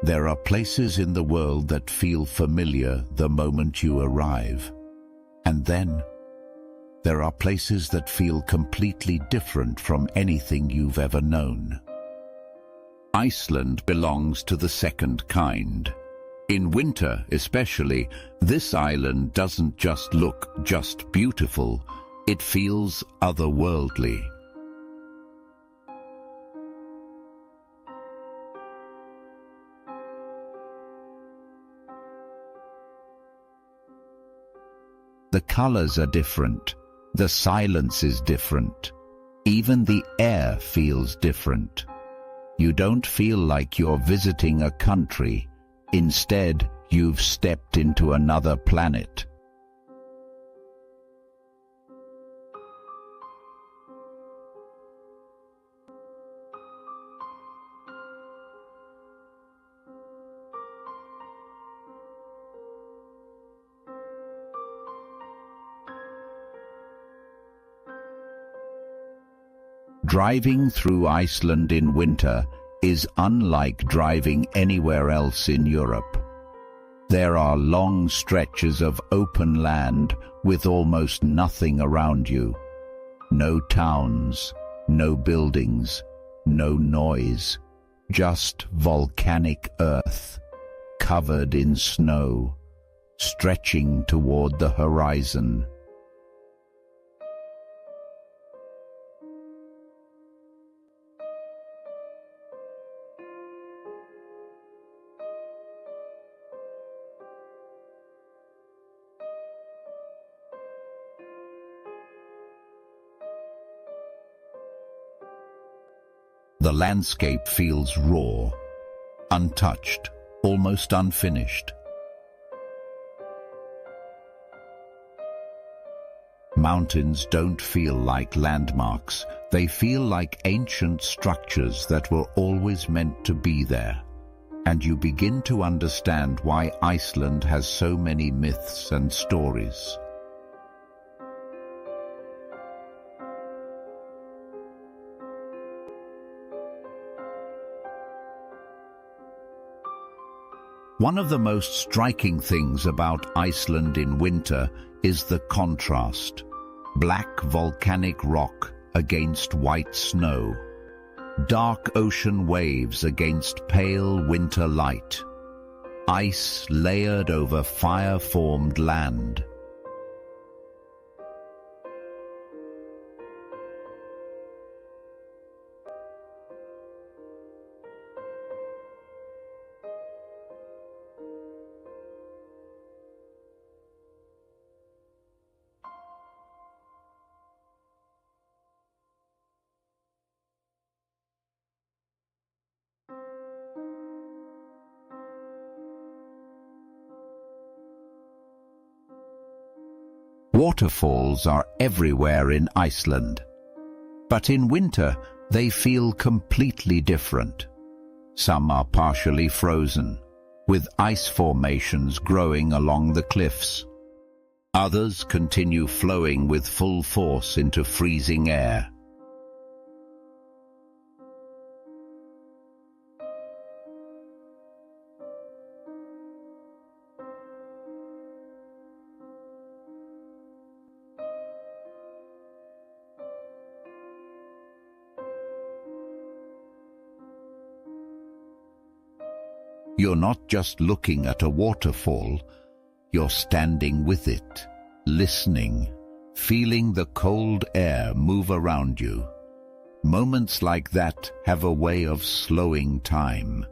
There are places in the world that feel familiar the moment you arrive. And then, there are places that feel completely different from anything you've ever known. Iceland belongs to the second kind. In winter especially, this island doesn't just look just beautiful, it feels otherworldly. The colors are different, the silence is different, even the air feels different. You don't feel like you're visiting a country. Instead, you've stepped into another planet. Driving through Iceland in winter is unlike driving anywhere else in Europe. There are long stretches of open land with almost nothing around you. No towns, no buildings, no noise, just volcanic earth, covered in snow, stretching toward the horizon. The landscape feels raw, untouched, almost unfinished. Mountains don't feel like landmarks, they feel like ancient structures that were always meant to be there. And you begin to understand why Iceland has so many myths and stories. One of the most striking things about Iceland in winter is the contrast. Black volcanic rock against white snow. Dark ocean waves against pale winter light. Ice layered over fire-formed land. Waterfalls are everywhere in Iceland, but in winter they feel completely different. Some are partially frozen, with ice formations growing along the cliffs. Others continue flowing with full force into freezing air. You're not just looking at a waterfall, you're standing with it, listening, feeling the cold air move around you. Moments like that have a way of slowing time.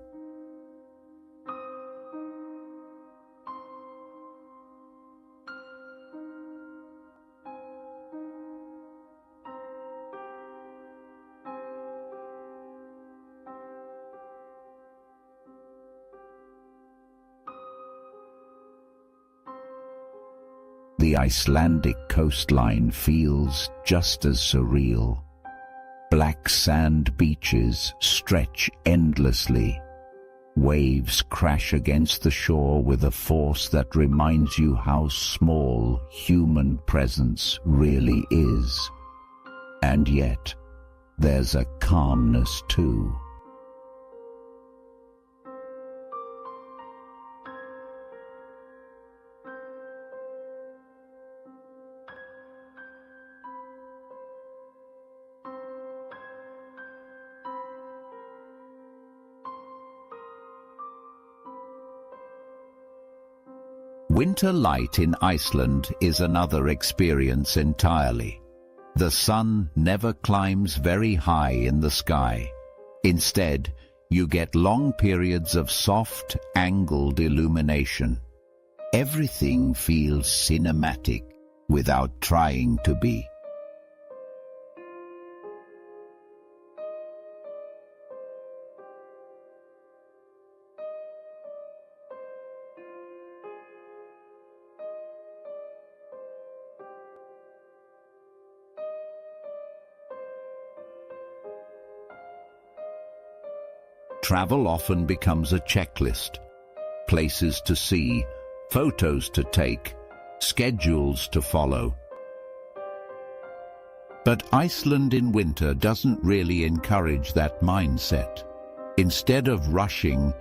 The Icelandic coastline feels just as surreal. Black sand beaches stretch endlessly. Waves crash against the shore with a force that reminds you how small human presence really is. And yet, there's a calmness too. Winter light in Iceland is another experience entirely. The sun never climbs very high in the sky. Instead, you get long periods of soft, angled illumination. Everything feels cinematic without trying to be. Travel often becomes a checklist. Places to see, photos to take, schedules to follow. But Iceland in winter doesn't really encourage that mindset. Instead of rushing,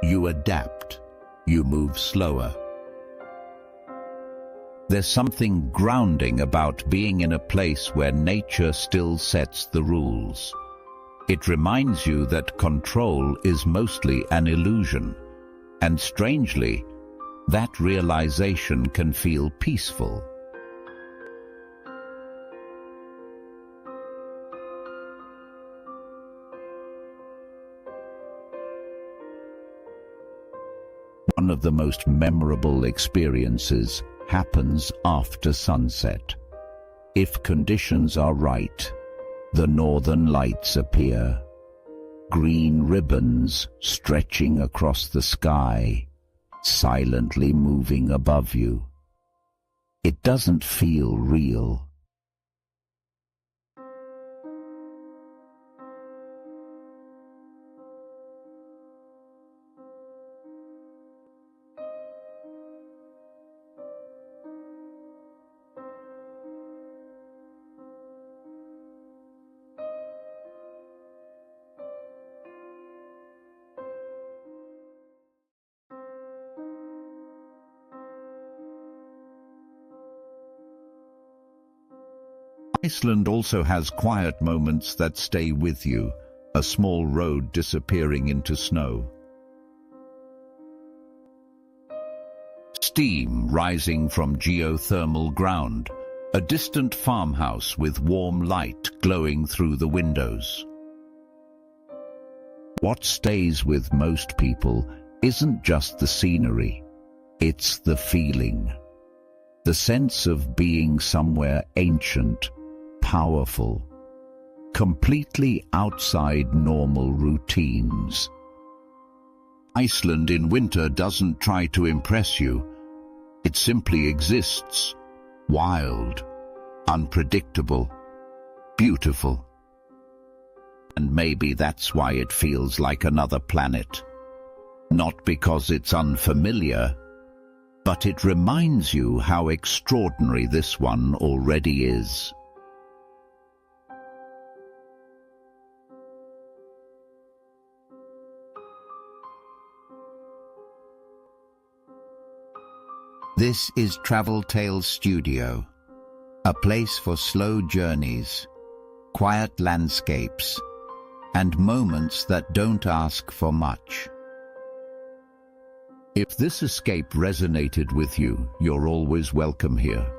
you adapt. You move slower. There's something grounding about being in a place where nature still sets the rules. It reminds you that control is mostly an illusion, and strangely, that realization can feel peaceful. One of the most memorable experiences happens after sunset. If conditions are right, the northern lights appear, green ribbons stretching across the sky, silently moving above you. It doesn't feel real. Iceland also has quiet moments that stay with you, a small road disappearing into snow. Steam rising from geothermal ground, a distant farmhouse with warm light glowing through the windows. What stays with most people isn't just the scenery, it's the feeling. The sense of being somewhere ancient, powerful, completely outside normal routines. Iceland in winter doesn't try to impress you. It simply exists, wild, unpredictable, beautiful. And maybe that's why it feels like another planet. Not because it's unfamiliar, but it reminds you how extraordinary this one already is. This is Travel Tales Studio, a place for slow journeys, quiet landscapes, and moments that don't ask for much. If this escape resonated with you, you're always welcome here.